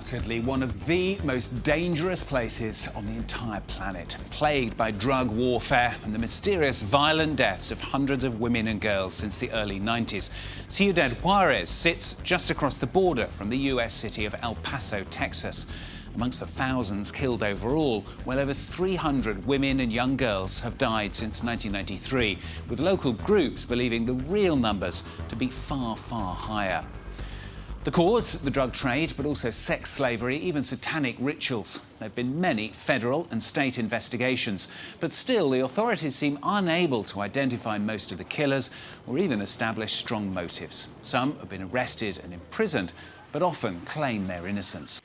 undoubtedly one of the most dangerous places on the entire planet, plagued by drug warfare and the mysterious violent deaths of hundreds of women and girls since the early 90s. Ciudad Juárez sits just across the border from the US city of El Paso, Texas. Amongst the thousands killed overall, well over 300 women and young girls have died since 1993, with local groups believing the real numbers to be far, far higher. The cause, the drug trade, but also sex slavery, even satanic rituals. There have been many federal and state investigations, but still the authorities seem unable to identify most of the killers or even establish strong motives. Some have been arrested and imprisoned, but often claim their innocence.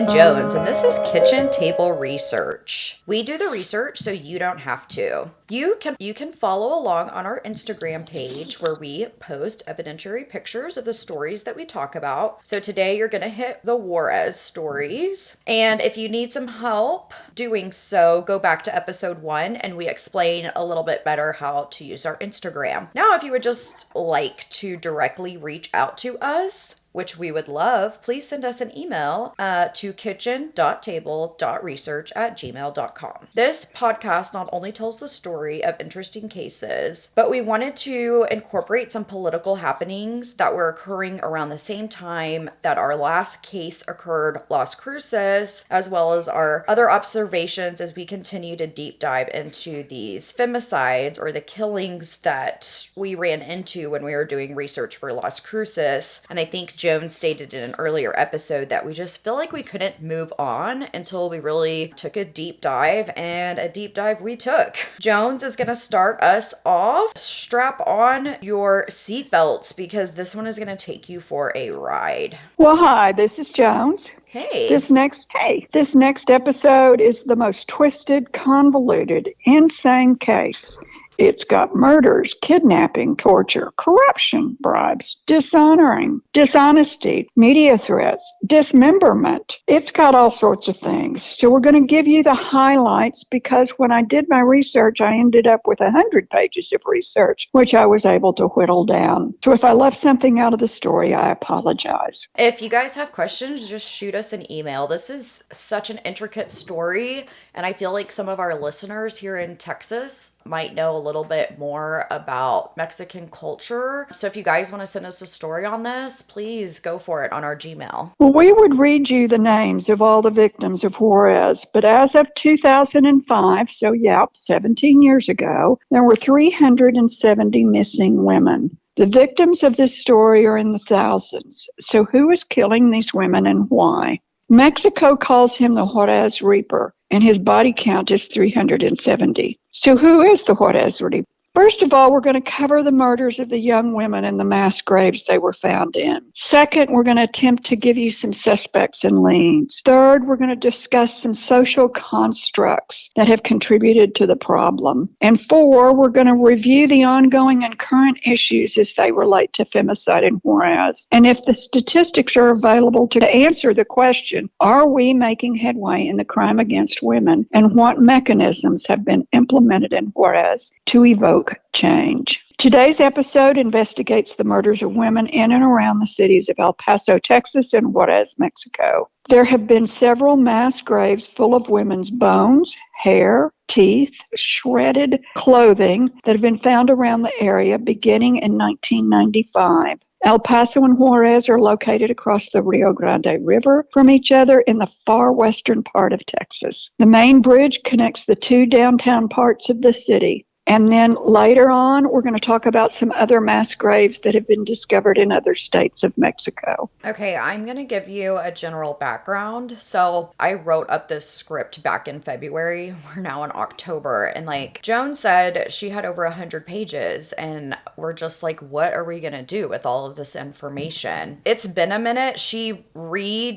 Jones, and this is Kitchen Table Research. We do the research so you don't have to. You can follow along on our Instagram page where we post evidentiary pictures of the stories that we talk about. So today you're going to hit the Juarez stories. And if you need some help doing so, go back to episode 1 and we explain a little bit better how to use our Instagram. Now, if you would just like to directly reach out to us, which we would love, please send us an email to kitchen.table.research@gmail.com. This podcast not only tells the story of interesting cases, but we wanted to incorporate some political happenings that were occurring around the same time that our last case occurred, Las Cruces, as well as our other observations as we continue to deep dive into these femicides or the killings that we ran into when we were doing research for Las Cruces. And I think Jones stated in an earlier episode that we just feel like we couldn't move on until we really took a deep dive, and a deep dive we took. Jones is going to start us off. Strap on your seatbelts because this one is going to take you for a ride. Well, hi, this is Jones. Hey. This next episode is the most twisted, convoluted, insane case. It's got murders, kidnapping, torture, corruption, bribes, dishonesty, media threats, dismemberment. It's got all sorts of things. So we're going to give you the highlights because when I did my research, I ended up with 100 pages of research, which I was able to whittle down. So if I left something out of the story, I apologize. If you guys have questions, just shoot us an email. This is such an intricate story, and I feel like some of our listeners here in Texas might know a little bit more about Mexican culture. So if you guys want to send us a story on this, please go for it on our Gmail. Well, we would read you the names of all the victims of Juarez, but as of 2005, 17 years ago, there were 370 missing women. The victims of this story are in the thousands. So who is killing these women and why? Mexico calls him the Juarez Reaper, and his body count is 370. So who is the Juarez Reaper? First of all, we're going to cover the murders of the young women and the mass graves they were found in. Second, we're going to attempt to give you some suspects and leads. Third, we're going to discuss some social constructs that have contributed to the problem. And 4, we're going to review the ongoing and current issues as they relate to femicide in Juarez. And if the statistics are available to answer the question, are we making headway in the crime against women, and what mechanisms have been implemented in Juarez to evoke change? Today's episode investigates the murders of women in and around the cities of El Paso, Texas, and Juarez, Mexico. There have been several mass graves full of women's bones, hair, teeth, shredded clothing that have been found around the area beginning in 1995. El Paso and Juarez are located across the Rio Grande River from each other in the far western part of Texas. The main bridge connects the two downtown parts of the city. And then later on, we're going to talk about some other mass graves that have been discovered in other states of Mexico. Okay, I'm going to give you a general background. So I wrote up this script back in February. We're now in October. And like Joan said, she had over 100 pages. And we're just like, what are we going to do with all of this information? It's been a minute. She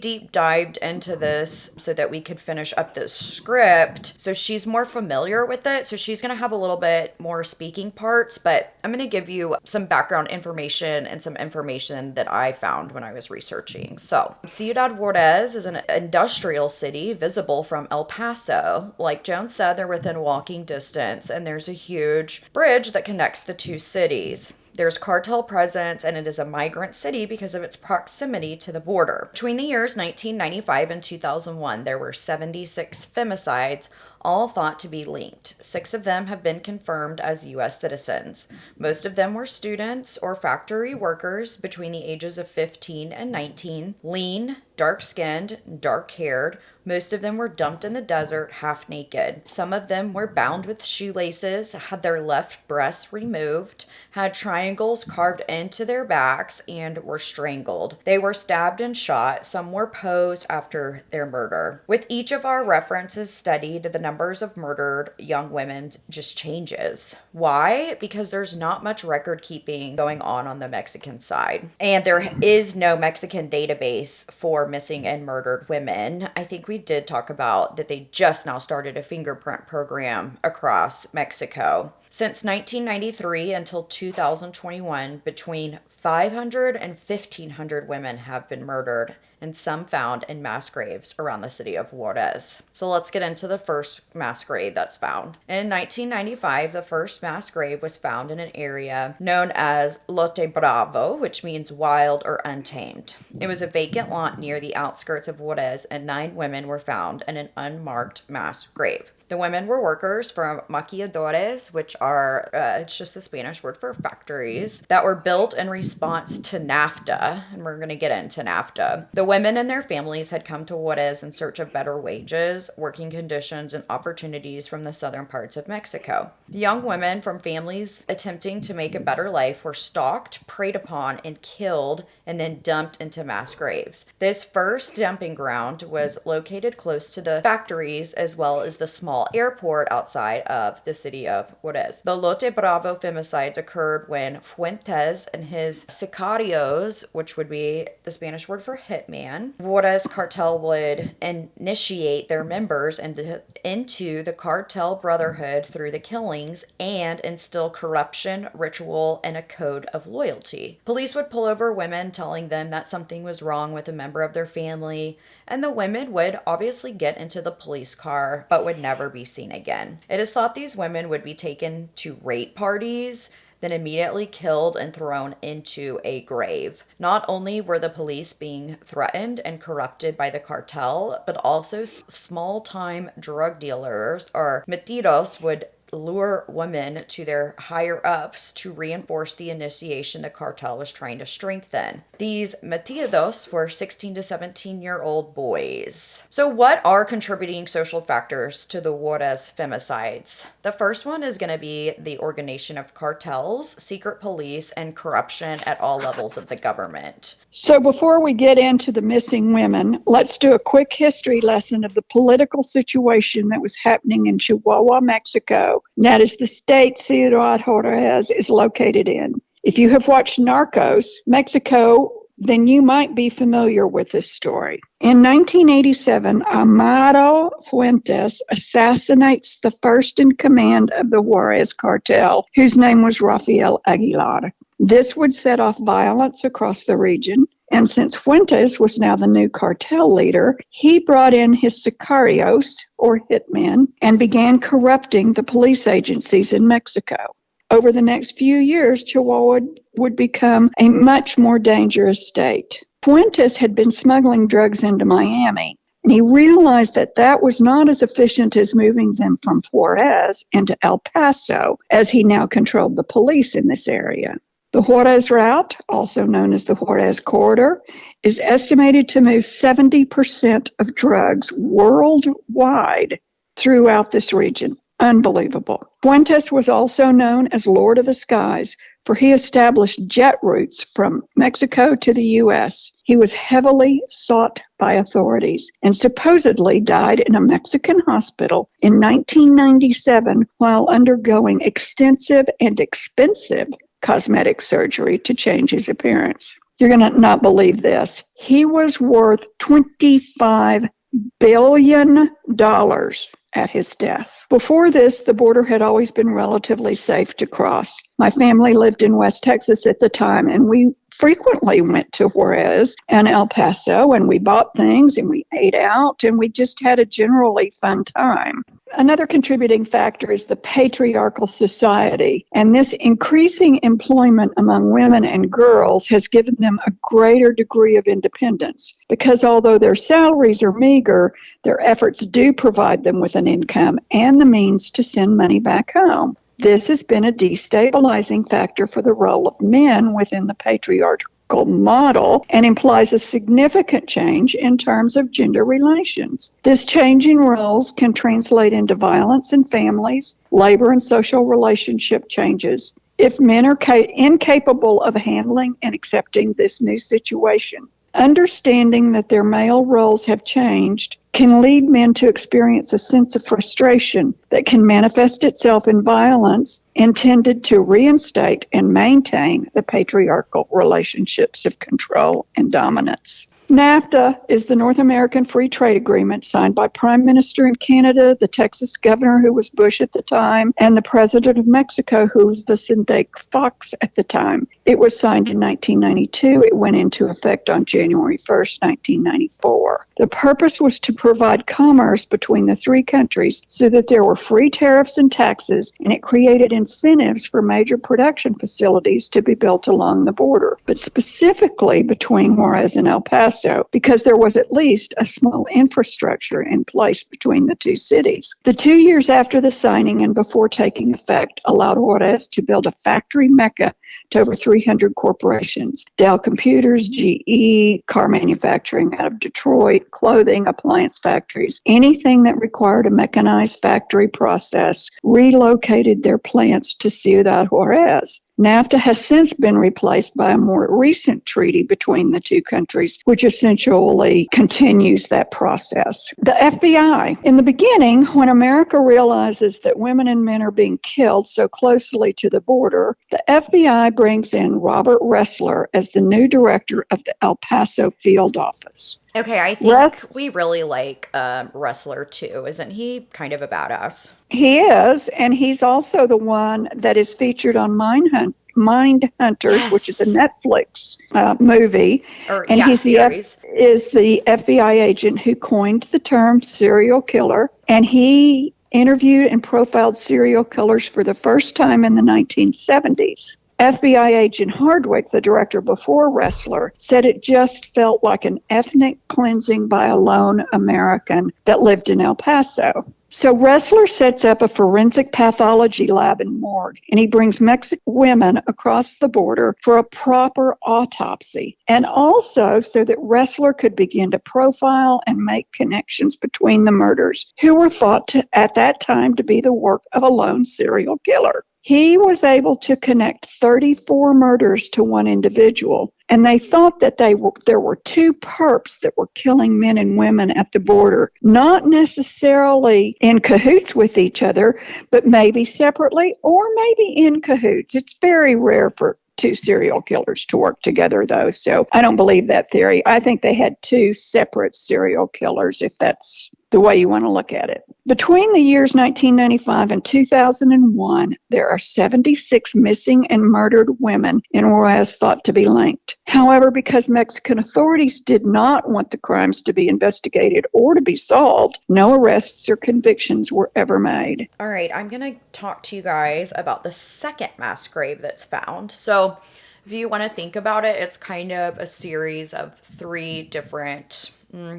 deep dived into this so that we could finish up this script. So she's more familiar with it. So she's going to have a little bit more speaking parts, but I'm going to give you some background information and some information that I found when I was researching. So, Ciudad Juárez is an industrial city visible from El Paso. Like Joan said, they're within walking distance, and there's a huge bridge that connects the two cities. There's cartel presence, and it is a migrant city because of its proximity to the border. Between the years 1995 and 2001, there were 76 femicides, all thought to be linked. 6 of them have been confirmed as U.S. citizens. Most of them were students or factory workers between the ages of 15 and 19, lean, dark-skinned, dark-haired. Most of them were dumped in the desert, half naked. Some of them were bound with shoelaces, had their left breasts removed, had triangles carved into their backs, and were strangled. They were stabbed and shot. Some were posed after their murder. With each of our references studied, the numbers of murdered young women just changes. Why? Because there's not much record keeping going on the Mexican side. And there is no Mexican database for missing and murdered women. I think we did talk about that they just now started a fingerprint program across Mexico. Since 1993 until 2021, between 500 and 1,500 women have been murdered, and some found in mass graves around the city of Juarez. So let's get into the first mass grave that's found. In 1995, the first mass grave was found in an area known as Lote Bravo, which means wild or untamed. It was a vacant lot near the outskirts of Juarez, and 9 women were found in an unmarked mass grave. The women were workers from maquiladores, which are, it's just the Spanish word for factories, that were built in response to NAFTA, and we're going to get into NAFTA. The women and their families had come to Juarez in search of better wages, working conditions, and opportunities from the southern parts of Mexico. The young women from families attempting to make a better life were stalked, preyed upon, and killed, and then dumped into mass graves. This first dumping ground was located close to the factories as well as the small airport outside of the city of Juarez. The Lote Bravo femicides occurred when Fuentes and his sicarios, which would be the Spanish word for hitman, Juarez cartel would initiate their members into the cartel brotherhood through the killings and instill corruption, ritual, and a code of loyalty. Police would pull over women telling them that something was wrong with a member of their family, and the women would obviously get into the police car but would never be seen again. It is thought these women would be taken to rape parties, then immediately killed and thrown into a grave. Not only were the police being threatened and corrupted by the cartel, but also small-time drug dealers or metidos would lure women to their higher-ups to reinforce the initiation the cartel was trying to strengthen. These metidos were 16 to 17-year-old boys. So what are contributing social factors to the Juarez femicides? The first one is going to be the organization of cartels, secret police, and corruption at all levels of the government. So before we get into the missing women, let's do a quick history lesson of the political situation that was happening in Chihuahua, Mexico. And that is the state Ciudad Juárez is located in. If you have watched Narcos, Mexico, then you might be familiar with this story. In 1987, Amaro Fuentes assassinates the first in command of the Juarez cartel, whose name was Rafael Aguilar. This would set off violence across the region, and since Fuentes was now the new cartel leader, he brought in his sicarios, or hitmen, and began corrupting the police agencies in Mexico. Over the next few years, Chihuahua would become a much more dangerous state. Fuentes had been smuggling drugs into Miami, and he realized that that was not as efficient as moving them from Juarez into El Paso, as he now controlled the police in this area. The Juarez route, also known as the Juarez corridor, is estimated to move 70% of drugs worldwide throughout this region. Unbelievable. Fuentes was also known as Lord of the Skies, for he established jet routes from Mexico to the U.S. He was heavily sought by authorities and supposedly died in a Mexican hospital in 1997 while undergoing extensive and expensive cosmetic surgery to change his appearance. You're going to not believe this. He was worth $25 billion at his death. Before this, the border had always been relatively safe to cross. My family lived in West Texas at the time, and we frequently went to Juarez and El Paso, and we bought things and we ate out, and we just had a generally fun time. Another contributing factor is the patriarchal society, and this increasing employment among women and girls has given them a greater degree of independence, because although their salaries are meager, their efforts do provide them with an income and the means to send money back home. This has been a destabilizing factor for the role of men within the patriarchal model and implies a significant change in terms of gender relations. This change in roles can translate into violence in families, labor and social relationship changes if men are incapable of handling and accepting this new situation. Understanding that their male roles have changed can lead men to experience a sense of frustration that can manifest itself in violence intended to reinstate and maintain the patriarchal relationships of control and dominance. NAFTA is the North American Free Trade Agreement signed by Prime Minister in Canada, the Texas governor who was Bush at the time, and the President of Mexico who was Vicente Fox at the time. It was signed in 1992. It went into effect on January 1st, 1994. The purpose was to provide commerce between the three countries so that there were free tariffs and taxes, and it created incentives for major production facilities to be built along the border, but specifically between Juarez and El Paso, because there was at least a small infrastructure in place between the two cities. The 2 years after the signing and before taking effect allowed Juarez to build a factory mecca to over 300 corporations: Dell Computers, GE, car manufacturing out of Detroit, clothing, appliance factories. Anything that required a mechanized factory process relocated their plants to Ciudad Juárez. NAFTA has since been replaced by a more recent treaty between the two countries, which essentially continues that process. The FBI. In the beginning, when America realizes that women and men are being killed so closely to the border, the FBI brings in Robert Ressler as the new director of the El Paso field office. Okay, I think we really like Wrestler too. Isn't he kind of a badass? He is, and he's also the one that is featured on Mindhunters, which is a Netflix movie. He's series. Is the FBI agent who coined the term serial killer, and he interviewed and profiled serial killers for the first time in the 1970s. FBI agent Hardwick, the director before Wrestler, said it just felt like an ethnic cleansing by a lone American that lived in El Paso. So Wrestler sets up a forensic pathology lab and morgue, and he brings Mexican women across the border for a proper autopsy, and also so that Wrestler could begin to profile and make connections between the murders, who were thought to, at that time, to be the work of a lone serial killer. He was able to connect 34 murders to one individual, and they thought that there were two perps that were killing men and women at the border, not necessarily in cahoots with each other, but maybe separately or maybe in cahoots. It's very rare for two serial killers to work together, though, so I don't believe that theory. I think they had two separate serial killers, if that's the way you want to look at it. Between the years 1995 and 2001, there are 76 missing and murdered women in Juarez thought to be linked. However, because Mexican authorities did not want the crimes to be investigated or to be solved, no arrests or convictions were ever made. All right, I'm going to talk to you guys about the second mass grave that's found. So If you want to think about it, it's kind of a series of three different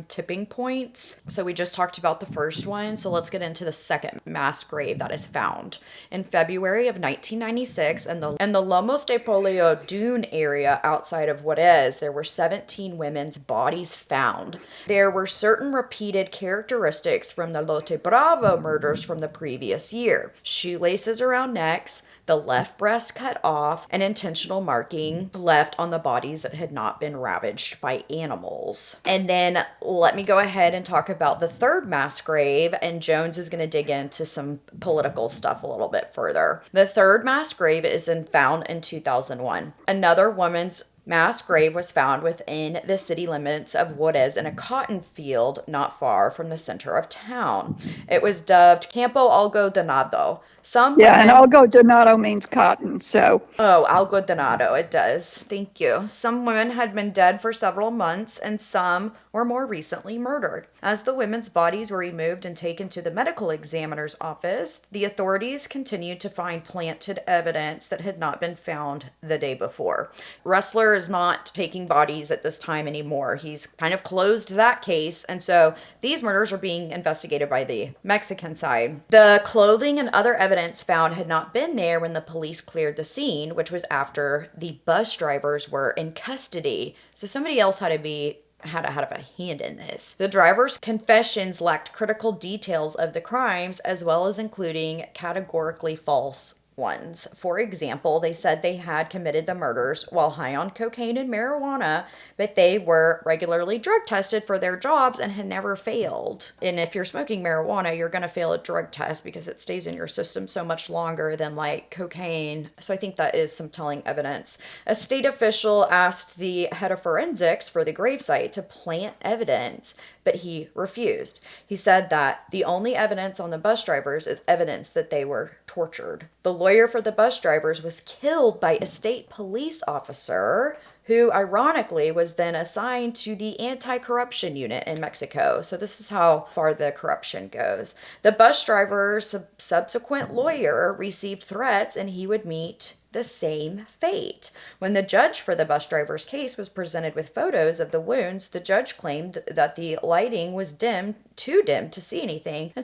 tipping points. So we just talked about the first one. So let's get into the second mass grave that is found. In February of 1996, in the Lomos de Polio Dune area outside of Juarez, there were 17 women's bodies found. There were certain repeated characteristics from the Lote Bravo murders from the previous year. Shoelaces around necks, the left breast cut off, and intentional marking left on the bodies that had not been ravaged by animals. And then let me go ahead and talk about the third mass grave, and Jones is going to dig into some political stuff a little bit further. The third mass grave is found in 2001. Another woman's mass grave was found within the city limits of Juarez in a cotton field not far from the center of town. It was dubbed Campo Algodonado. And algodonado means cotton, so. Oh, algodonado, it does. Thank you. Some women had been dead for several months, and some were more recently murdered. As the women's bodies were removed and taken to the medical examiner's office, the authorities continued to find planted evidence that had not been found the day before. Ressler is not taking bodies at this time anymore. He's kind of closed that case, and so these murders are being investigated by the Mexican side. The clothing and other evidence found had not been there when the police cleared the scene, which was after the bus drivers were in custody. So somebody else had to have a hand in this. The drivers' confessions lacked critical details of the crimes, as well as including categorically false ones. For example, they said they had committed the murders while high on cocaine and marijuana, but they were regularly drug tested for their jobs and had never failed. And if you're smoking marijuana, you're going to fail a drug test because it stays in your system so much longer than like cocaine. So I think that is some telling evidence. A state official asked the head of forensics for the gravesite to plant evidence, but he refused. He said that the only evidence on the bus drivers is evidence that they were tortured. The lawyer for the bus drivers was killed by a state police officer who ironically was then assigned to the anti-corruption unit in Mexico. So this is how far the corruption goes. The bus driver's subsequent lawyer received threats and he would meet the same fate. When the judge for the bus driver's case was presented with photos of the wounds, the judge claimed that the lighting was too dim to see anything, and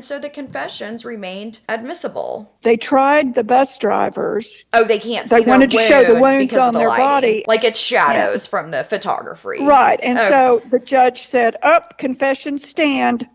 so the confessions remained admissible. They tried the bus drivers. Oh, they can't see They wanted to show the wounds because on of the their lighting. body. Like it's shadows from the photography. Right, and so the judge said, confessions stand.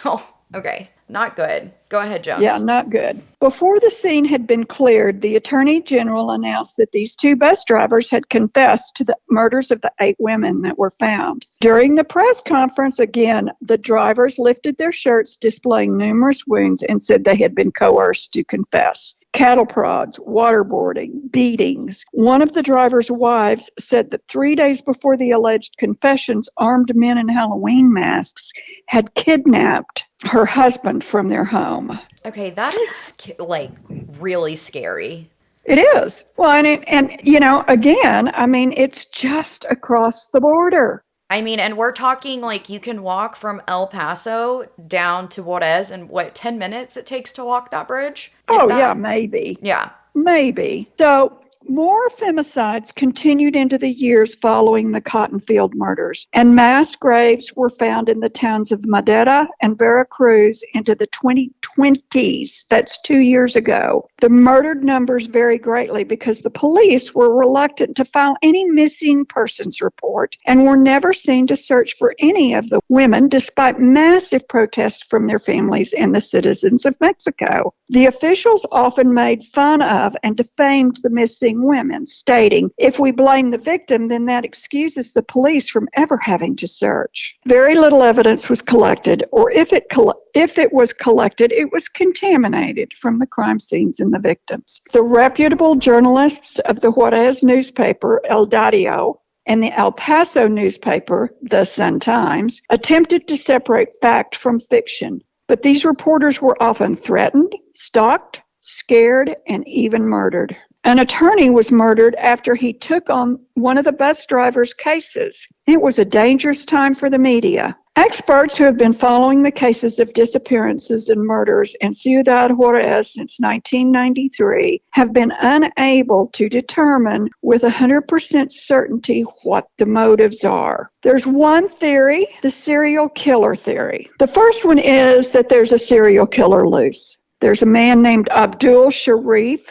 Oh, okay. Not good. Go ahead, Jones. Yeah, not good. Before the scene had been cleared, the Attorney General announced that these two bus drivers had confessed to the murders of the 8 women that were found. During the press conference, again, the drivers lifted their shirts displaying numerous wounds and said they had been coerced to confess. Cattle prods, waterboarding, beatings. One of the driver's wives said that 3 days before the alleged confessions, armed men in Halloween masks had kidnapped her husband from their home. Okay, that is like really scary. It is. Well, and you know, again, I mean, it's just across the border. I mean, and we're talking like you can walk from El Paso down to Juarez in 10 minutes it takes to walk that bridge? Yeah, maybe. Yeah. Maybe. So more femicides continued into the years following the cotton field murders, and mass graves were found in the towns of Madera and Veracruz into the 2020s. That's 2 years ago. The murdered numbers vary greatly because the police were reluctant to file any missing persons report and were never seen to search for any of the women despite massive protests from their families and the citizens of Mexico. The officials often made fun of and defamed the missing women, stating, if we blame the victim, then that excuses the police from ever having to search. Very little evidence was collected, or if it was collected, it was contaminated from the crime scenes and the victims. The reputable journalists of the Juarez newspaper, El Diario, and the El Paso newspaper, the Sun-Times, attempted to separate fact from fiction, but these reporters were often threatened, stalked, scared, and even murdered. An attorney was murdered after he took on one of the bus driver's cases. It was a dangerous time for the media. Experts who have been following the cases of disappearances and murders in Ciudad Juárez since 1993 have been unable to determine with 100% certainty what the motives are. There's one theory, the serial killer theory. The first one is that there's a serial killer loose. There's a man named Abdul Sharif,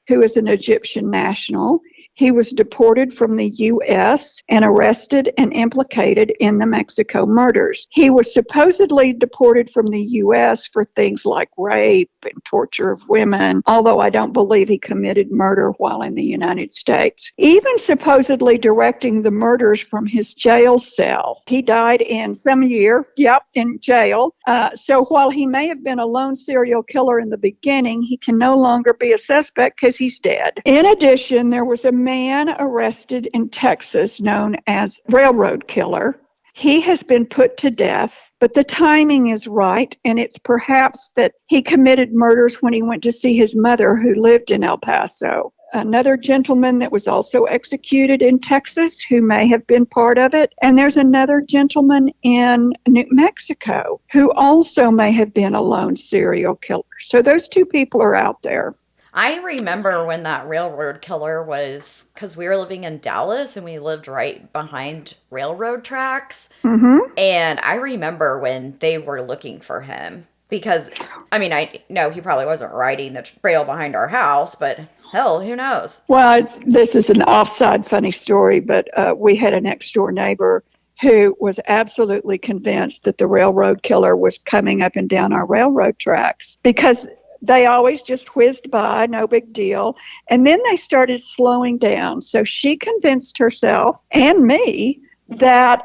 who is an Egyptian national. He was deported from the U.S. and arrested and implicated in the Mexico murders. He was supposedly deported from the U.S. for things like rape and torture of women, although I don't believe he committed murder while in the United States. Even supposedly directing the murders from his jail cell. He died in some year, in jail. So while he may have been a lone serial killer in the beginning, he can no longer be a suspect because he's dead. In addition, there was a man arrested in Texas known as Railroad Killer. He has been put to death, but the timing is right, and it's perhaps that he committed murders when he went to see his mother who lived in El Paso. Another gentleman that was also executed in Texas who may have been part of it, and there's another gentleman in New Mexico who also may have been a lone serial killer. So those two people are out there. I remember when that railroad killer was, because we were living in Dallas and we lived right behind railroad tracks. Mm-hmm. And I remember when they were looking for him because, I know he probably wasn't riding the trail behind our house, but hell, who knows? Well, this is an offside funny story, but we had a next door neighbor who was absolutely convinced that the railroad killer was coming up and down our railroad tracks because they always just whizzed by, no big deal. And then they started slowing down. So she convinced herself and me that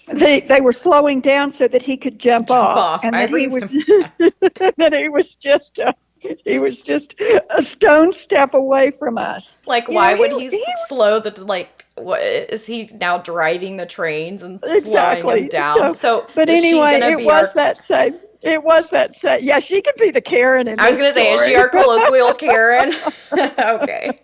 they were slowing down so that he could jump off. And that he was just a stone step away from us. Like, why would he slow what is he now driving the trains and slowing them down? But anyway, it was that same. Yeah, she could be the Karen in this I was going to say, is she our colloquial Karen? Okay.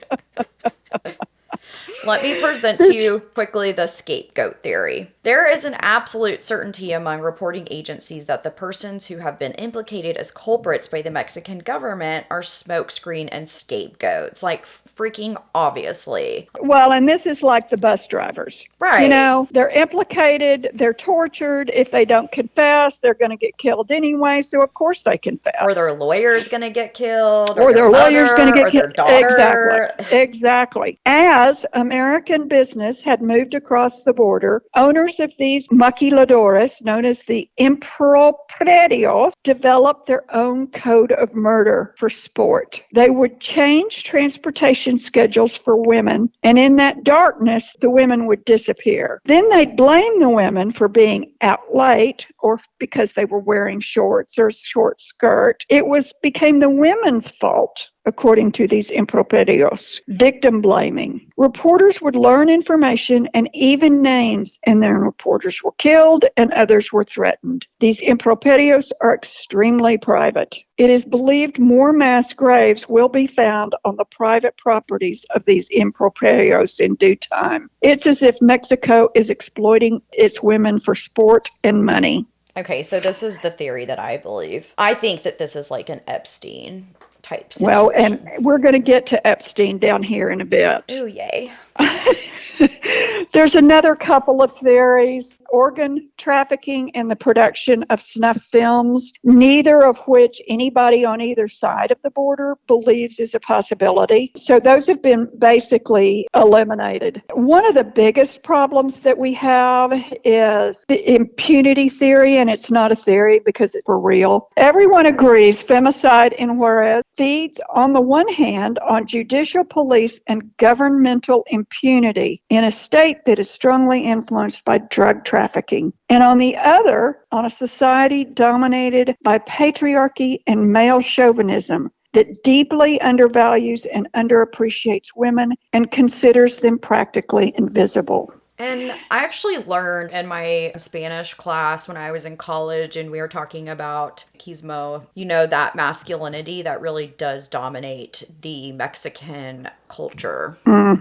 Let me present to you quickly the scapegoat theory. There is an absolute certainty among reporting agencies that the persons who have been implicated as culprits by the Mexican government are smokescreen and scapegoats. Like, freaking obviously. Well, and this is like the bus drivers. Right. You know, they're implicated, they're tortured. If they don't confess, they're going to get killed anyway. So, of course, they confess. Or their lawyer's going to get killed. Or their lawyer's going to get killed. Daughter. Exactly. As American business had moved across the border, owners of these maquiladores, known as the improprios, developed their own code of murder for sport. They would change transportation schedules for women, and in that darkness, the women would disappear. Then they'd blame the women for being out late or because they were wearing shorts or a short skirt. It became the women's fault. According to these improperios, victim blaming. Reporters would learn information and even names, and then reporters were killed and others were threatened. These improperios are extremely private. It is believed more mass graves will be found on the private properties of these improperios in due time. It's as if Mexico is exploiting its women for sport and money. Okay, so this is the theory that I believe. I think that this is like an Epstein type situation. Well, and we're going to get to Epstein down here in a bit. Ooh, yay. There's another couple of theories: organ trafficking and the production of snuff films, neither of which anybody on either side of the border believes is a possibility. So those have been basically eliminated. One of the biggest problems that we have is the impunity theory, and it's not a theory because it's for real. Everyone agrees femicide in Juarez feeds, on the one hand, on judicial, police, and governmental impunity in a state that is strongly influenced by drug trafficking, and on the other, on a society dominated by patriarchy and male chauvinism that deeply undervalues and underappreciates women and considers them practically invisible. And I actually learned in my Spanish class when I was in college and we were talking about machismo, that masculinity that really does dominate the Mexican culture.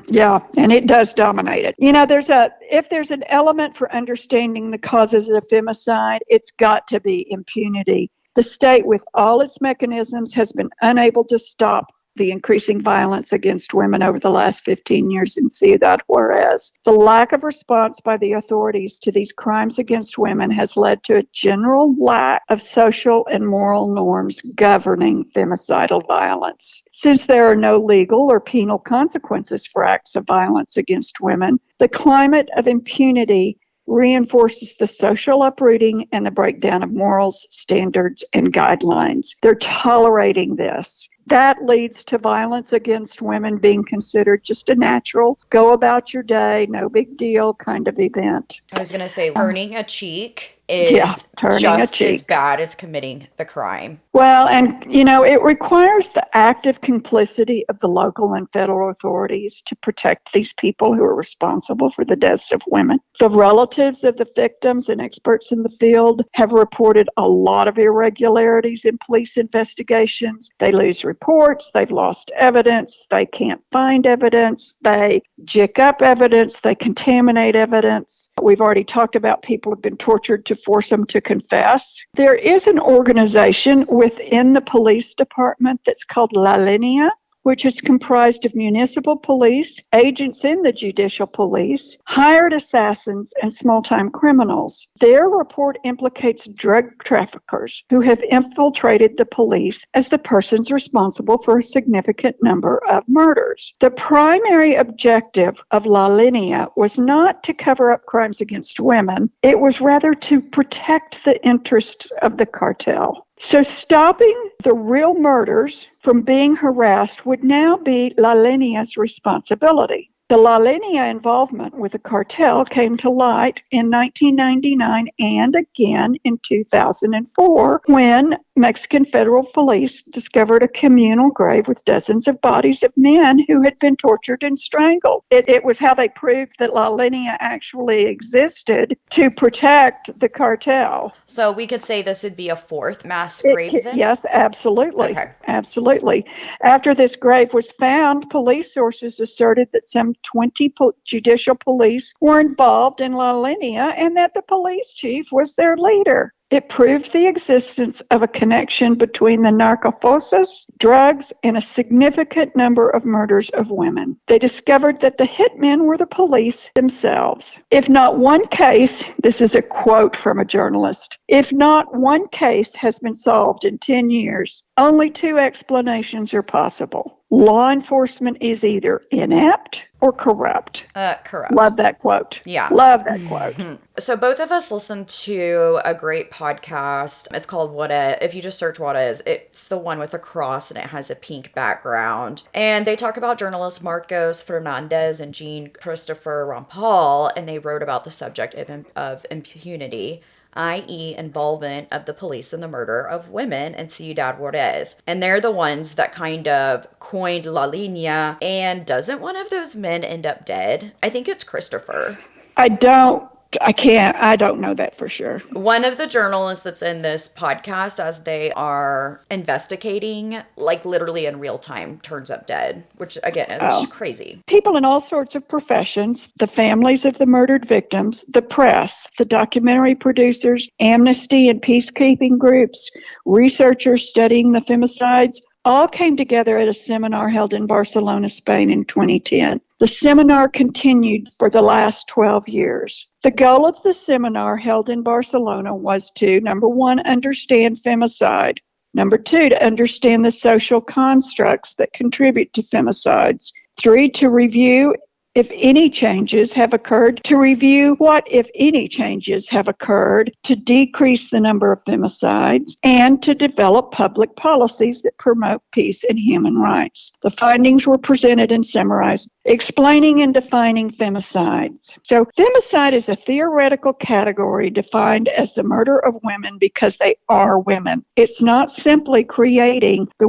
Yeah, and it does dominate it. If there's an element for understanding the causes of femicide, it's got to be impunity. The state, with all its mechanisms, has been unable to stop the increasing violence against women over the last 15 years in Ciudad Juarez. The lack of response by the authorities to these crimes against women has led to a general lack of social and moral norms governing femicidal violence. Since there are no legal or penal consequences for acts of violence against women, the climate of impunity reinforces the social uprooting and the breakdown of morals, standards, and guidelines. They're tolerating this. That leads to violence against women being considered just a natural, go about your day, no big deal kind of event. I was going to say, turning a cheek is just as bad as committing the crime. Well, and it requires the active complicity of the local and federal authorities to protect these people who are responsible for the deaths of women. The relatives of the victims and experts in the field have reported a lot of irregularities in police investigations. They lose reports, they've lost evidence, they can't find evidence, they jick up evidence, they contaminate evidence. We've already talked about people who've been tortured to force them to confess. There is an organization within the police department that's called La Linea, which is comprised of municipal police, agents in the judicial police, hired assassins, and small-time criminals. Their report implicates drug traffickers who have infiltrated the police as the persons responsible for a significant number of murders. The primary objective of La Linea was not to cover up crimes against women. It was rather to protect the interests of the cartel. So stopping the real murders from being harassed would now be La Linea's responsibility. The La Linea involvement with the cartel came to light in 1999 and again in 2004 when Mexican federal police discovered a communal grave with dozens of bodies of men who had been tortured and strangled. It was how they proved that La Linea actually existed to protect the cartel. So we could say this would be a fourth mass grave then? Yes, absolutely. Okay. Absolutely. After this grave was found, police sources asserted that some 20 judicial police were involved in La Linea and that the police chief was their leader. It proved the existence of a connection between the narcofosis, drugs, and a significant number of murders of women. They discovered that the hitmen were the police themselves. If not one case, this is a quote from a journalist, if not one case has been solved in 10 years, only two explanations are possible. Law enforcement is either inept or corrupt. Corrupt. Love that quote. Yeah. Love that quote. So both of us listened to a great podcast. It's called What Is. If you just search What Is, it's the one with a cross and it has a pink background. And they talk about journalists Marcos Fernandez and Jean Christopher Rampal, and they wrote about the subject of impunity, i.e. involvement of the police in the murder of women in Ciudad Juarez. And they're the ones that kind of coined La Linea. And doesn't one of those men end up dead? I think it's Christopher. I don't know that for sure. One of the journalists that's in this podcast, as they are investigating, like literally in real time, turns up dead, which again, it's crazy. People in all sorts of professions, the families of the murdered victims, the press, the documentary producers, Amnesty and peacekeeping groups, researchers studying the femicides, all came together at a seminar held in Barcelona, Spain in 2010. The seminar continued for the last 12 years. The goal of the seminar held in Barcelona was to, number one, understand femicide. Number two, to understand the social constructs that contribute to femicides. 3, to review if any changes have occurred, to review what, if any, changes have occurred to decrease the number of femicides, and to develop public policies that promote peace and human rights. The findings were presented and summarized, explaining and defining femicides. So, femicide is a theoretical category defined as the murder of women because they are women. It's not simply feminizing the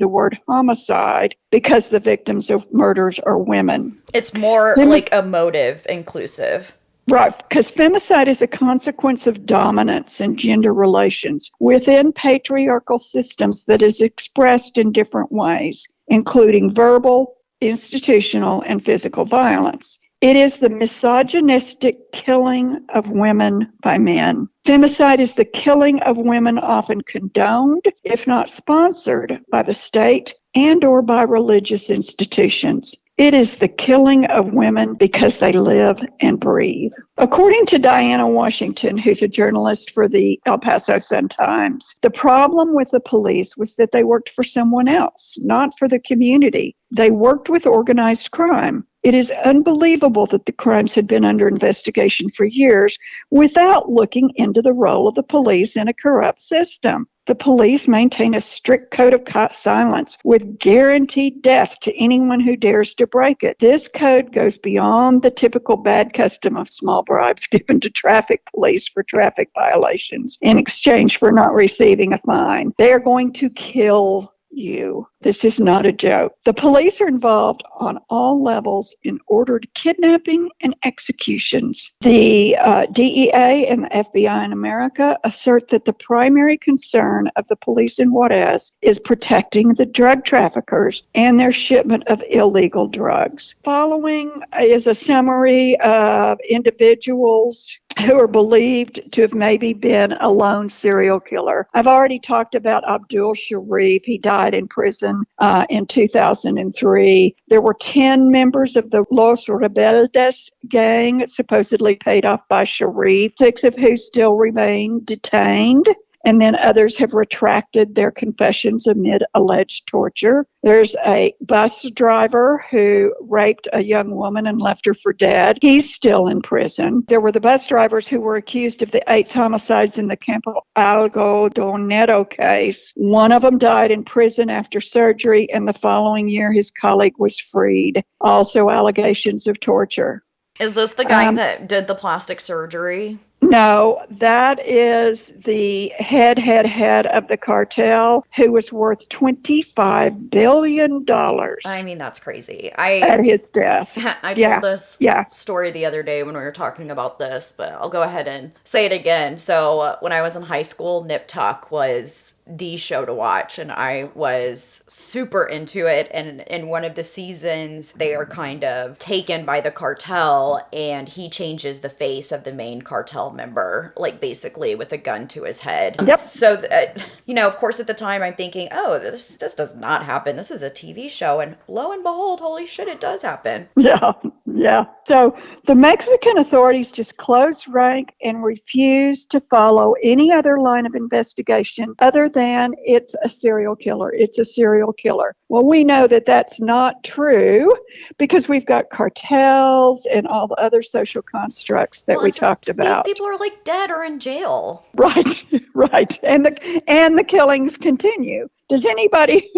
word homicide because the victims of murder murders are women. It's more like emotive inclusive. Right, because femicide is a consequence of dominance in gender relations within patriarchal systems that is expressed in different ways, including verbal, institutional, and physical violence. It is the misogynistic killing of women by men. Femicide is the killing of women often condoned, if not sponsored, by the state and or by religious institutions. It is the killing of women because they live and breathe. According to Diana Washington, who's a journalist for the El Paso Sun-Times, the problem with the police was that they worked for someone else, not for the community. They worked with organized crime. It is unbelievable that the crimes had been under investigation for years without looking into the role of the police in a corrupt system. The police maintain a strict code of silence with guaranteed death to anyone who dares to break it. This code goes beyond the typical bad custom of small bribes given to traffic police for traffic violations in exchange for not receiving a fine. They are going to kill you. This is not a joke. The police are involved on all levels in ordered kidnapping and executions. The DEA and the FBI in America assert that the primary concern of the police in Juarez is protecting the drug traffickers and their shipment of illegal drugs. Following is a summary of individuals who are believed to have maybe been a lone serial killer. I've already talked about Abdul Sharif. He died in prison in 2003. There were 10 members of the Los Rebeldes gang, supposedly paid off by Sharif, 6 of who still remain detained. And then others have retracted their confessions amid alleged torture. There's a bus driver who raped a young woman and left her for dead. He's still in prison. There were the bus drivers who were accused of the 8 homicides in the Campo Algodonero case. One of them died in prison after surgery, and the following year his colleague was freed. Also allegations of torture. Is this the guy that did the plastic surgery? No, that is the head of the cartel, who was worth $25 billion. I mean, that's crazy. At his death. I told this story the other day when we were talking about this, but I'll go ahead and say it again. So when I was in high school, Nip Tuck was the show to watch, and I was super into it. And in one of the seasons, they are kind of taken by the cartel, and he changes the face of the main cartel member, like basically with a gun to his head. Yep. So, of course, at the time I'm thinking, oh, this does not happen. This is a TV show. And lo and behold, holy shit, it does happen. Yeah. So the Mexican authorities just closed rank and refused to follow any other line of investigation other than it's a serial killer. It's a serial killer. Well, we know that that's not true because we've got cartels and all the other social constructs that we talked about. These people are like dead or in jail. Right. And the killings continue. Does anybody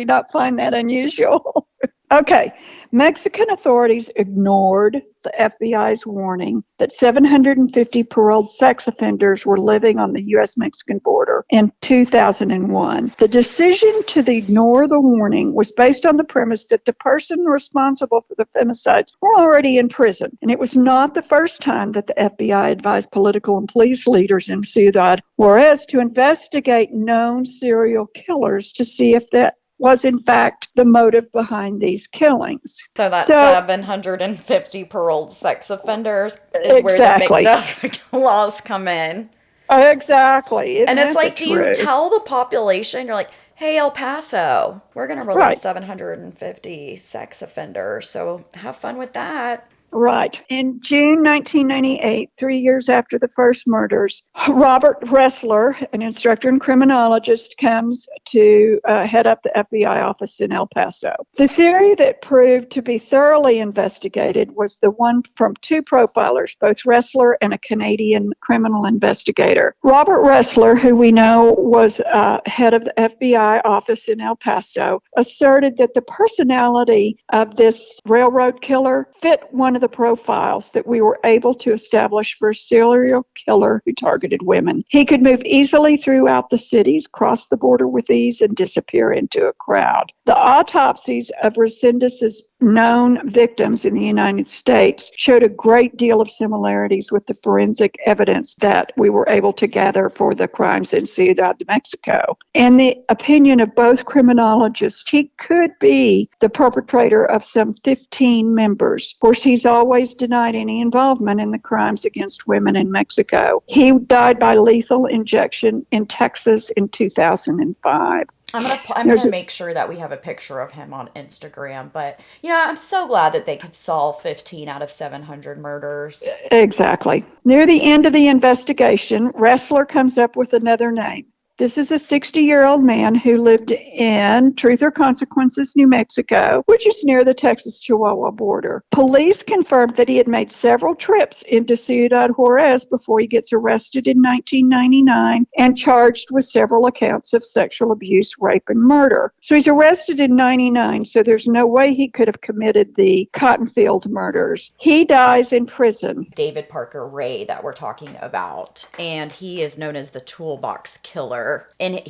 not find that unusual? Okay. Mexican authorities ignored the FBI's warning that 750 paroled sex offenders were living on the U.S.-Mexican border in 2001. The decision to ignore the warning was based on the premise that the person responsible for the femicides were already in prison. And it was not the first time that the FBI advised political and police leaders in Ciudad Juárez to investigate known serial killers to see if that was in fact the motive behind these killings. So that's 750 paroled sex offenders is where the McDuff laws come in. Exactly. And it's like, do you tell the population, you're like, hey, El Paso, we're going to release 750 sex offenders, so have fun with that. Right. In June 1998, 3 years after the first murders, Robert Ressler, an instructor and criminologist, comes to head up the FBI office in El Paso. The theory that proved to be thoroughly investigated was the one from 2 profilers, both Ressler and a Canadian criminal investigator. Robert Ressler, who we know was head of the FBI office in El Paso, asserted that the personality of this railroad killer fit one of the profiles that we were able to establish for a serial killer who targeted women. He could move easily throughout the cities, cross the border with ease, and disappear into a crowd. The autopsies of Resendez's known victims in the United States showed a great deal of similarities with the forensic evidence that we were able to gather for the crimes in Ciudad de Mexico. In the opinion of both criminologists, he could be the perpetrator of some 15 members. Of course, he's always denied any involvement in the crimes against women in Mexico. He died by lethal injection in Texas in 2005. I'm gonna make sure that we have a picture of him on Instagram. But, I'm so glad that they could solve 15 out of 700 murders. Exactly. Near the end of the investigation, Ressler comes up with another name. This is a 60-year-old man who lived in Truth or Consequences, New Mexico, which is near the Texas-Chihuahua border. Police confirmed that he had made several trips into Ciudad Juarez before he gets arrested in 1999 and charged with several accounts of sexual abuse, rape, and murder. So he's arrested in 99, so there's no way he could have committed the Cottonfield murders. He dies in prison. David Parker Ray that we're talking about, and he is known as the Toolbox Killer. And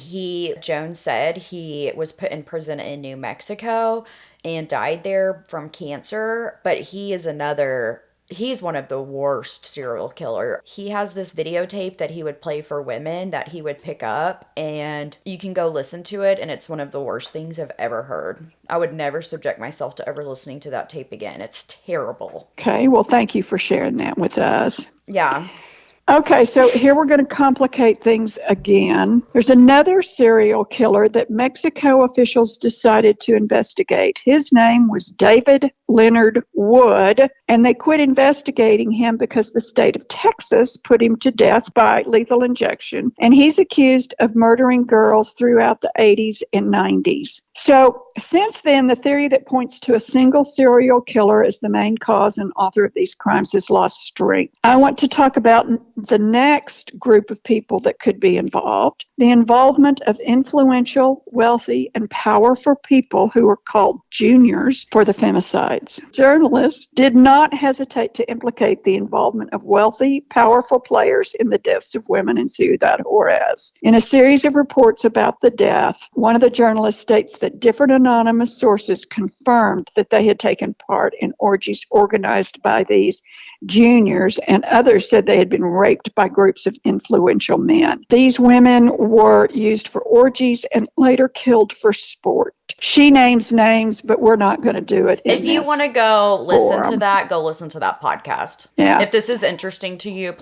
Jones said he was put in prison in New Mexico and died there from cancer, but he's one of the worst serial killer. He has this videotape that he would play for women that he would pick up, and you can go listen to it, and it's one of the worst things I've ever heard. I would never subject myself to ever listening to that tape again. It's terrible. Okay, well, thank you for sharing that with us. Yeah. Okay, so here we're going to complicate things again. There's another serial killer that Mexico officials decided to investigate. His name was David Leonard Wood, and they quit investigating him because the state of Texas put him to death by lethal injection, and he's accused of murdering girls throughout the 80s and 90s. So since then, the theory that points to a single serial killer as the main cause and author of these crimes has lost strength. I want to talk about the next group of people that could be involved, the involvement of influential, wealthy, and powerful people who are called juniors for the femicides. Journalists did not hesitate to implicate the involvement of wealthy, powerful players in the deaths of women in Ciudad Juarez. In a series of reports about the death, one of the journalists states that different anonymous sources confirmed that they had taken part in orgies organized by these juniors, and others said they had been raped by groups of influential men. These women were used for orgies and later killed for sport. She names names, but we're not going to do it. If you want to go listen to that, go listen to that podcast. Yeah. If this is interesting to you,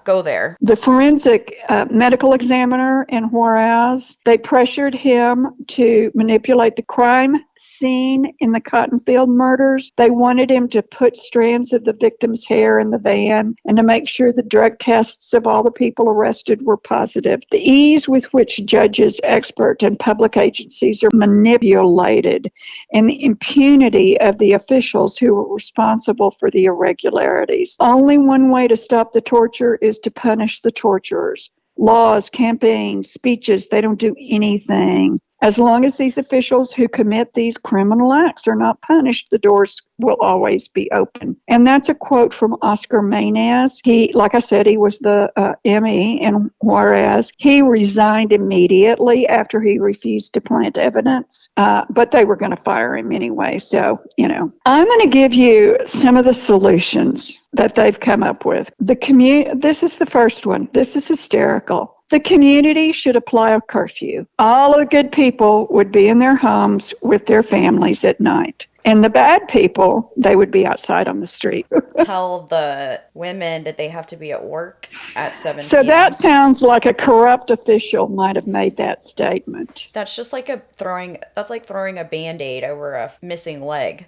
go there. The forensic medical examiner in Juarez, they pressured him to manipulate the crime scene in the Cottonfield murders. They wanted him to put strands of the victim's hair in the van and to make sure the drug tests of all the people arrested were positive. The ease with which judges, experts, and public agencies are manipulated, and the impunity of the officials who were responsible for the irregularities. Only one way to stop the torture is to punish the torturers. Laws, campaigns, speeches, they don't do anything. As long as these officials who commit these criminal acts are not punished, the doors will always be open. And that's a quote from Oscar Maynez. He, like I said, he was the ME in Juarez. He resigned immediately after he refused to plant evidence, but they were going to fire him anyway. So, I'm going to give you some of the solutions that they've come up with. This is the first one. This is hysterical. The community should apply a curfew. All of the good people would be in their homes with their families at night. And the bad people, they would be outside on the street. Tell the women that they have to be at work at 7 p.m. So that sounds like a corrupt official might have made that statement. That's just like throwing a Band-Aid over a missing leg.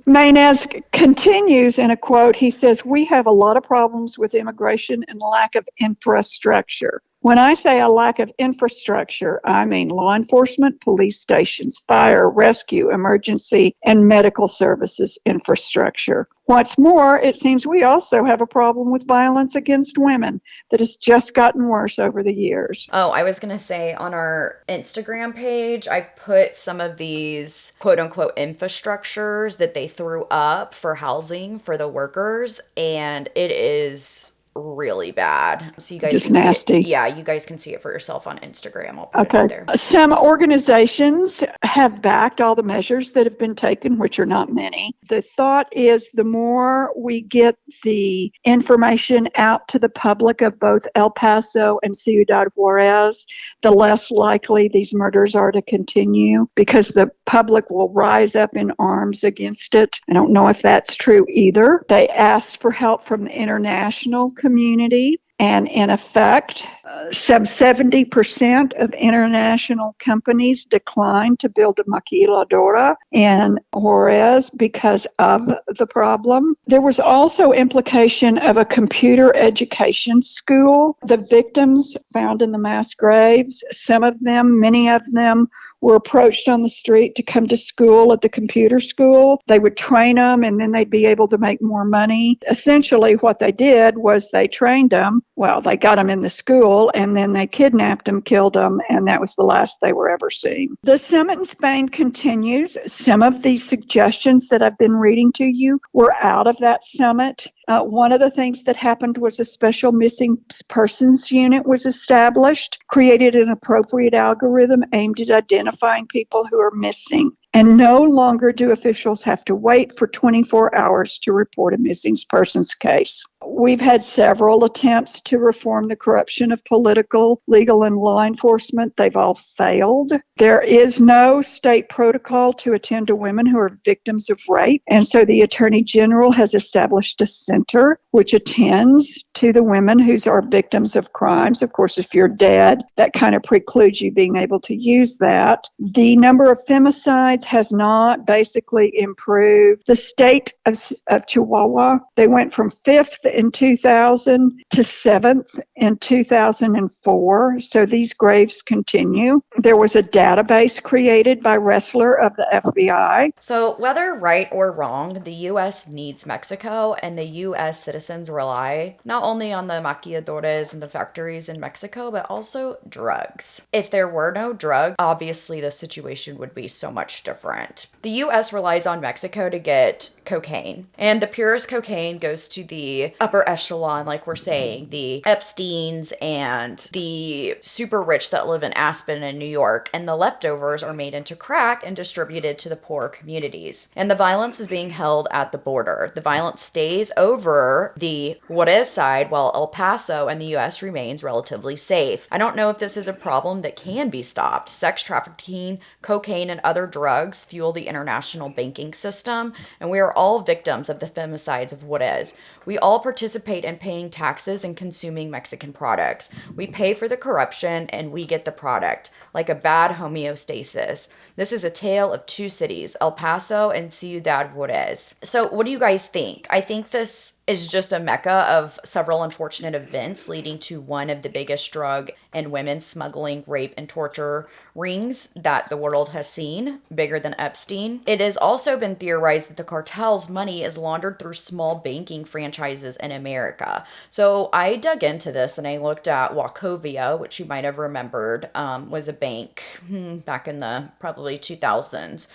Maynez continues in a quote. He says, "We have a lot of problems with immigration and lack of infrastructure. When I say a lack of infrastructure, I mean law enforcement, police stations, fire, rescue, emergency, and medical services infrastructure. What's more, it seems we also have a problem with violence against women that has just gotten worse over the years. Oh, I was going to say on our Instagram page, I've put some of these quote unquote infrastructures that they threw up for housing for the workers, and it is really bad. So you guys Just can nasty. see it. Yeah, you guys can see it for yourself on Instagram. I'll put it up there. Some organizations have backed all the measures that have been taken, which are not many. The thought is the more we get the information out to the public of both El Paso and Ciudad Juarez, the less likely these murders are to continue because the public will rise up in arms against it. I don't know if that's true either. They asked for help from the international community. And in effect, some 70% of international companies declined to build a maquiladora in Juarez because of the problem. There was also implication of a computer education school. The victims found in the mass graves, some of them, many of them, were approached on the street to come to school at the computer school. They would train them and then they'd be able to make more money. Essentially, what they did was they trained them. Well, they got them in the school and then they kidnapped them, killed them, and that was the last they were ever seen. The summit in Spain continues. Some of these suggestions that I've been reading to you were out of that summit. One of the things that happened was a special missing persons unit was established, created an appropriate algorithm aimed at identifying people who are missing. And no longer do officials have to wait for 24 hours to report a missing persons case. We've had several attempts to reform the corruption of political, legal, and law enforcement. They've all failed. There is no state protocol to attend to women who are victims of rape. And so the Attorney General has established a center which attends to the women who are victims of crimes. Of course, if you're dead, that kind of precludes you being able to use that. The number of femicides has not basically improved. The state of Chihuahua, they went from 5th in 2000 to 7th in 2004. So these graves continue. There was a database created by Ressler of the FBI. So whether right or wrong, the U.S. needs Mexico, and the U.S. citizens rely not only on the maquiladoras and the factories in Mexico, but also drugs. If there were no drugs, obviously the situation would be so much different. The U.S. relies on Mexico to get cocaine, and the purest cocaine goes to the upper echelon, like we're saying, the Epsteins and the super rich that live in Aspen and New York, and the leftovers are made into crack and distributed to the poor communities. And the violence is being held at the border. The violence stays over the Juarez side, while El Paso and the U.S. remains relatively safe. I don't know if this is a problem that can be stopped. Sex trafficking, cocaine, and other drugs fuel the international banking system, and we are all victims of the femicides of Juarez. We all participate in paying taxes and consuming Mexican products. We pay for the corruption and we get the product, like a bad homeostasis. This is a tale of two cities, El Paso and Ciudad Juarez. So what do you guys think? I think this is just a mecca of several unfortunate events leading to one of the biggest drug and women smuggling, rape, and torture rings that the world has seen, bigger than Epstein. It has also been theorized that the cartel's money is laundered through small banking franchises in America. So I dug into this and I looked at Wachovia, which you might have remembered was a bank back in the probably 2000s.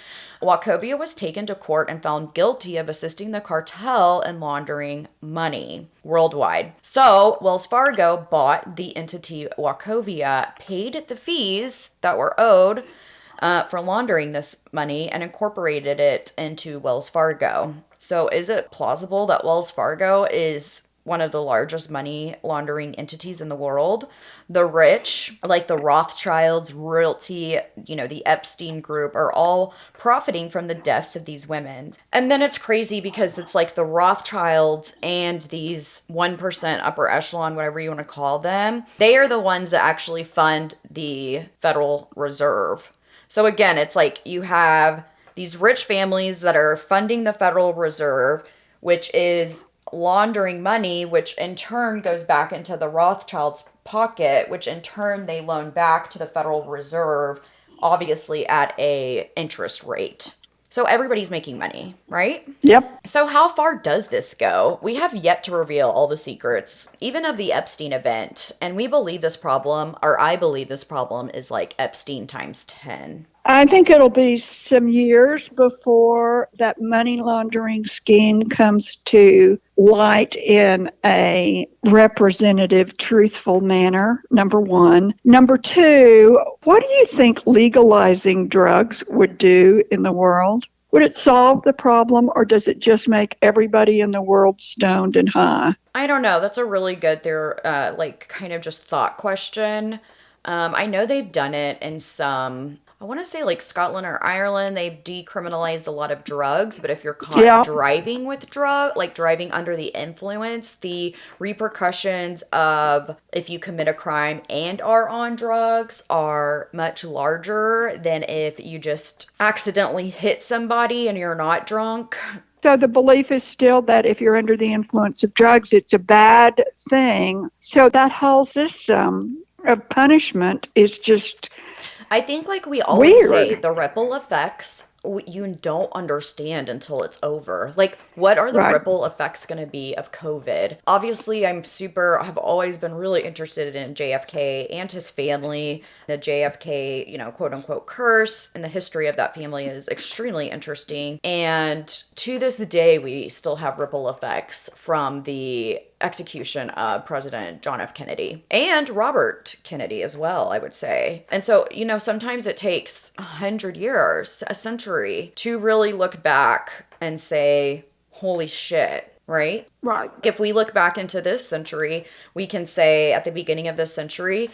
Wachovia was taken to court and found guilty of assisting the cartel in laundering money worldwide. So Wells Fargo bought the entity Wachovia, paid the fees that were owed for laundering this money, and incorporated it into Wells Fargo. So is it plausible that Wells Fargo is one of the largest money laundering entities in the world? The rich, like the Rothschilds, royalty, the Epstein group, are all profiting from the deaths of these women. And then it's crazy because it's like the Rothschilds and these 1% upper echelon, whatever you want to call them, they are the ones that actually fund the Federal Reserve. So again, it's like you have these rich families that are funding the Federal Reserve, which is laundering money, which in turn goes back into the Rothschilds' pocket, which in turn they loan back to the Federal Reserve, obviously at a interest rate. So everybody's making money, right? Yep. So how far does this go? We have yet to reveal all the secrets, even of the Epstein event. And we believe this problem, or I believe this problem, is like Epstein times 10. I think it'll be some years before that money laundering scheme comes to light in a representative, truthful manner, number one. Number two, what do you think legalizing drugs would do in the world? Would it solve the problem, or does it just make everybody in the world stoned and high? I don't know. That's a really good, kind of just thought question. I know they've done it in some, I want to say like Scotland or Ireland, they've decriminalized a lot of drugs, but if you're caught driving with driving under the influence, the repercussions of if you commit a crime and are on drugs are much larger than if you just accidentally hit somebody and you're not drunk. So the belief is still that if you're under the influence of drugs, it's a bad thing. So that whole system of punishment is just I think, like we always say, weird. the ripple effects you don't understand until it's over. Like, what are the ripple effects going to be of COVID? Obviously, I've always been really interested in JFK and his family. The JFK, quote unquote curse and the history of that family is extremely interesting. And to this day, we still have ripple effects from the execution of President John F. Kennedy and Robert Kennedy as well, I would say. And so, sometimes it takes 100 years, a century, to really look back and say, holy shit, right? Right. If we look back into this century, we can say at the beginning of this century,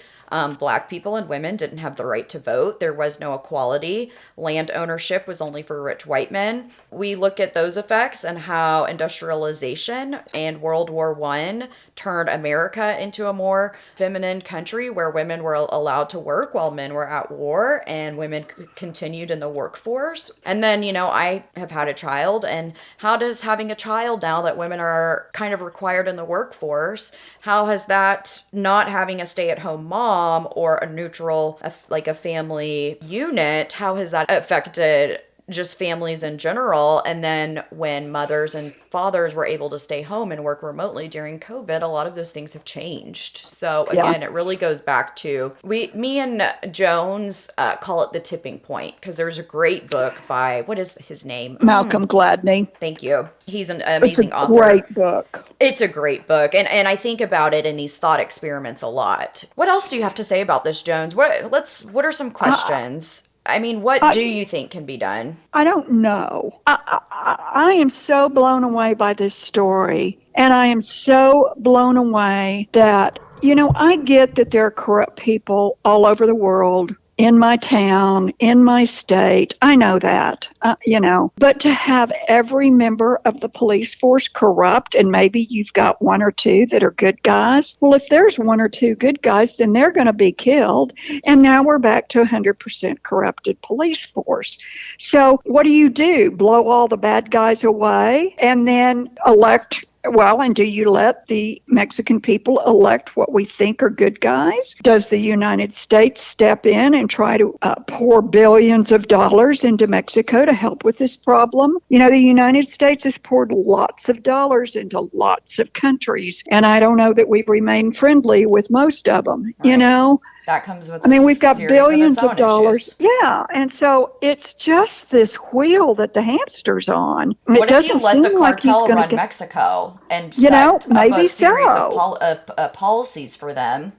Black people and women didn't have the right to vote. There was no equality. Land ownership was only for rich white men. We look at those effects and how industrialization and World War I turned America into a more feminine country where women were allowed to work while men were at war and women continued in the workforce. And then, I have had a child, and how does having a child now that women are kind of required in the workforce, how has that not having a stay-at-home mom or a neutral, like a family unit, how has that affected just families in general? And then when mothers and fathers were able to stay home and work remotely during COVID, a lot of those things have changed. So again, it really goes back to me and Jones call it the tipping point, because there's a great book by, what is his name? Malcolm Gladney. Thank you. He's an amazing author. It's a great book. It's a great book. And I think about it in these thought experiments a lot. What else do you have to say about this, Jones? What are some questions? What do you think can be done? I don't know. I am so blown away by this story. And I am so blown away that, I get that there are corrupt people all over the world, in my town, in my state. I know that, But to have every member of the police force corrupt, and maybe you've got one or two that are good guys. Well, if there's one or two good guys, then they're going to be killed. And now we're back to 100% corrupted police force. So what do? Blow all the bad guys away and then elect? Well, and do you let the Mexican people elect what we think are good guys? Does the United States step in and try to pour billions of dollars into Mexico to help with this problem? The United States has poured lots of dollars into lots of countries, and I don't know that we've remained friendly with most of them, Right. That comes with we've got billions of dollars. Issues. Yeah, and so it's just this wheel that the hamster's on. What if you let the cartel run Mexico and set up maybe a series of policies for them?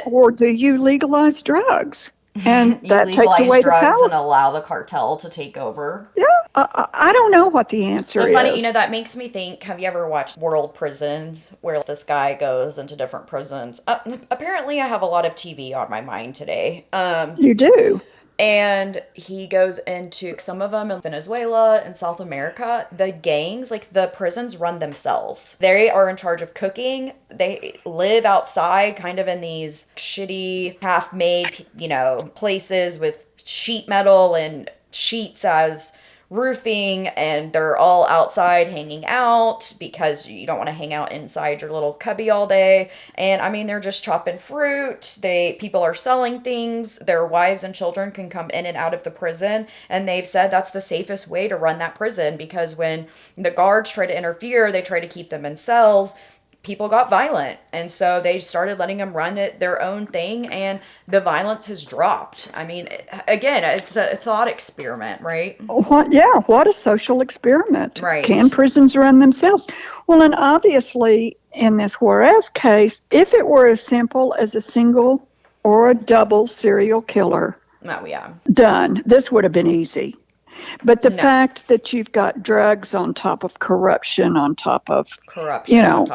Or do you legalize drugs? And that takes away the drugs power. And allow the cartel to take over. Yeah, I don't know what the answer is. Funny, that makes me think. Have you ever watched World Prisons, where this guy goes into different prisons? Apparently, I have a lot of TV on my mind today. You do. And he goes into some of them in Venezuela and South America. The gangs, like the prisons, run themselves. They are in charge of cooking. They live outside, kind of in these shitty, half-made, places with sheet metal and sheets as roofing, and they're all outside hanging out because you don't want to hang out inside your little cubby all day. And I mean, they're just chopping fruit. People are selling things. Their wives and children can come in and out of the prison. And they've said that's the safest way to run that prison, because when the guards try to interfere, they try to keep them in cells. People got violent, and so they started letting them run it their own thing, and the violence has dropped. I mean, again, it's a thought experiment, right? What a social experiment. Right. Can prisons run themselves? Well, and obviously in this Juarez case, if it were as simple as a single or a double serial killer done, this would have been easy. But the fact that you've got drugs on top of corruption, on top of corruption, on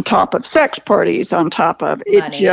top of sex parties, on top of money.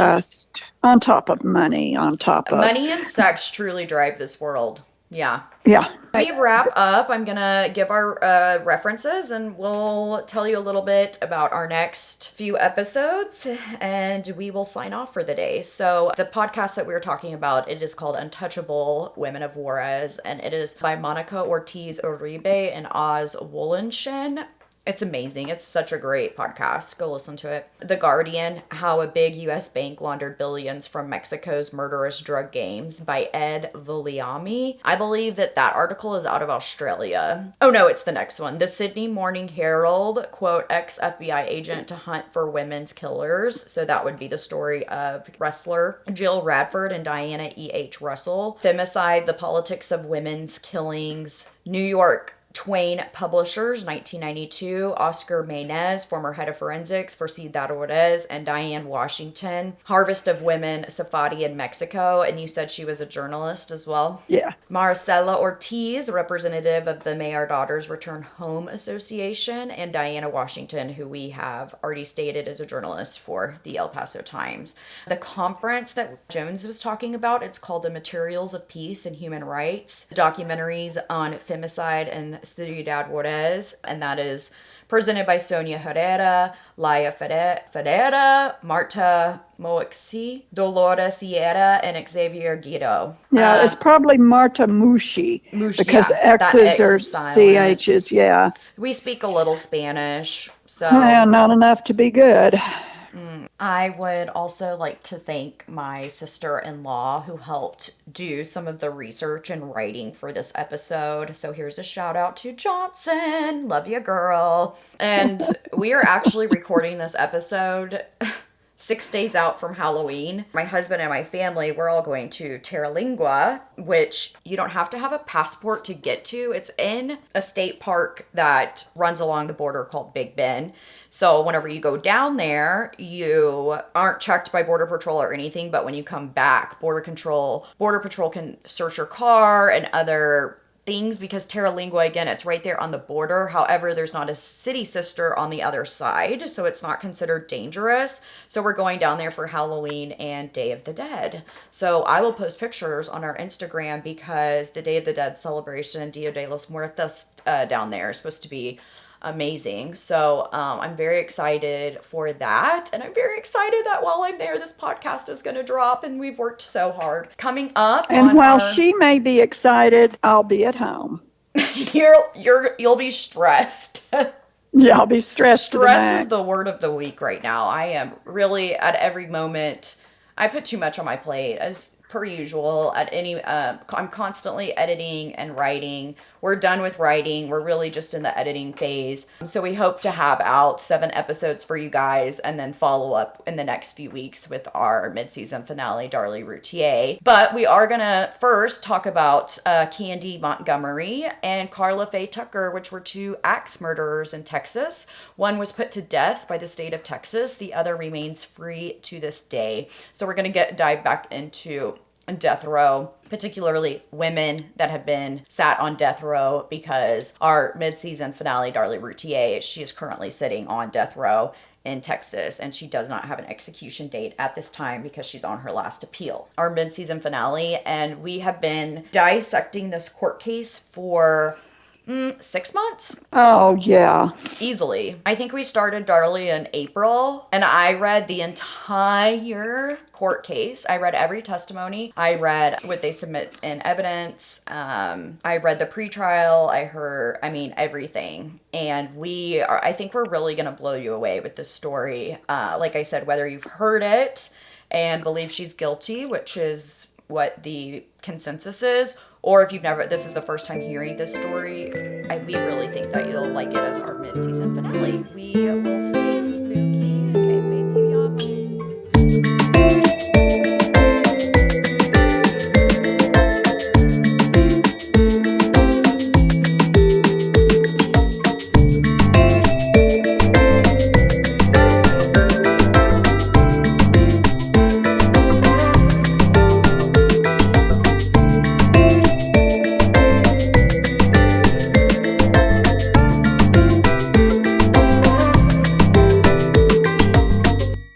On top of money, on top of money and sex truly drive this world. Yeah. Yeah. We wrap up. I'm going to give our references, and we'll tell you a little bit about our next few episodes, and we will sign off for the day. So the podcast that we were talking about, it is called Untouchable Women of Juarez, and it is by Monica Ortiz Uribe and Oz Wolenshin. It's amazing. It's such a great podcast. Go listen to it. The Guardian, How a Big U.S. Bank Laundered Billions from Mexico's Murderous Drug Games by Ed Viliami. I believe that article is out of Australia. Oh no, it's the next one. The Sydney Morning Herald, quote, ex-FBI agent to hunt for women's killers. So that would be the story of wrestler Jill Radford and Diana E.H. Russell. Femicide, The Politics of Women's Killings. New York Twain Publishers, 1992, Oscar Maynez, former head of forensics for Ciudad Juarez, and Diane Washington, Harvest of Women, Safadi in Mexico, and you said she was a journalist as well? Yeah. Marcela Ortiz, representative of the May Our Daughters Return Home Association, and Diana Washington, who we have already stated is a journalist for the El Paso Times. The conference that Jones was talking about, it's called The Materials of Peace and Human Rights, documentaries on femicide and Ciudad Juarez, and that is presented by Sonia Herrera, Laia Ferreira, Marta Moixi, Dolores Sierra, and Xavier Guido. Yeah, it's probably Marta Mushi because X's are CH's, yeah. We speak a little Spanish, so... Yeah, not enough to be good. I would also like to thank my sister-in-law who helped do some of the research and writing for this episode. So here's a shout out to Johnson. Love you, girl. And we are actually recording this episode 6 days out from Halloween. My husband and my family, we're all going to Terralingua, which you don't have to have a passport to get to. It's in a state park that runs along the border called Big Bend. So whenever you go down there, you aren't checked by Border Patrol or anything, but when you come back, Border Patrol can search your car and other things, because Terralingua, again, it's right there on the border. However, there's not a city sister on the other side, so it's not considered dangerous. So we're going down there for Halloween and Day of the Dead. So I will post pictures on our Instagram, because the Day of the Dead celebration, Dia de los Muertos, down there is supposed to be amazing. So I'm very excited for that, and I'm very excited that while I'm there, this podcast is going to drop, and we've worked so hard. Coming up, and while she may be excited, I'll be at home. You'll be stressed. Yeah, I'll be stressed. Stressed is the word of the week right now. I am really at every moment. I put too much on my plate, as per usual. I'm constantly editing and writing. We're done with writing. We're really just in the editing phase. So we hope to have out 7 episodes for you guys, and then follow up in the next few weeks with our mid-season finale, Darlie Routier. But we are going to first talk about Candy Montgomery and Carla Faye Tucker, which were 2 axe murderers in Texas. One was put to death by the state of Texas. The other remains free to this day. So we're going to dive back into death row, particularly women that have been sat on death row, because our mid-season finale, Darlie Routier, she is currently sitting on death row in Texas, and she does not have an execution date at this time because she's on her last appeal. Our mid-season finale, and we have been dissecting this court case for 6 months? Oh, yeah. Easily. I think we started Darlie in April, and I read the entire court case. I read every testimony. I read what they submit in evidence. I read the pretrial. Everything. And I think we're really going to blow you away with this story. Like I said, whether you've heard it and believe she's guilty, which is what the consensus is, or if this is the first time hearing this story, we really think that you'll like it as our mid-season finale. We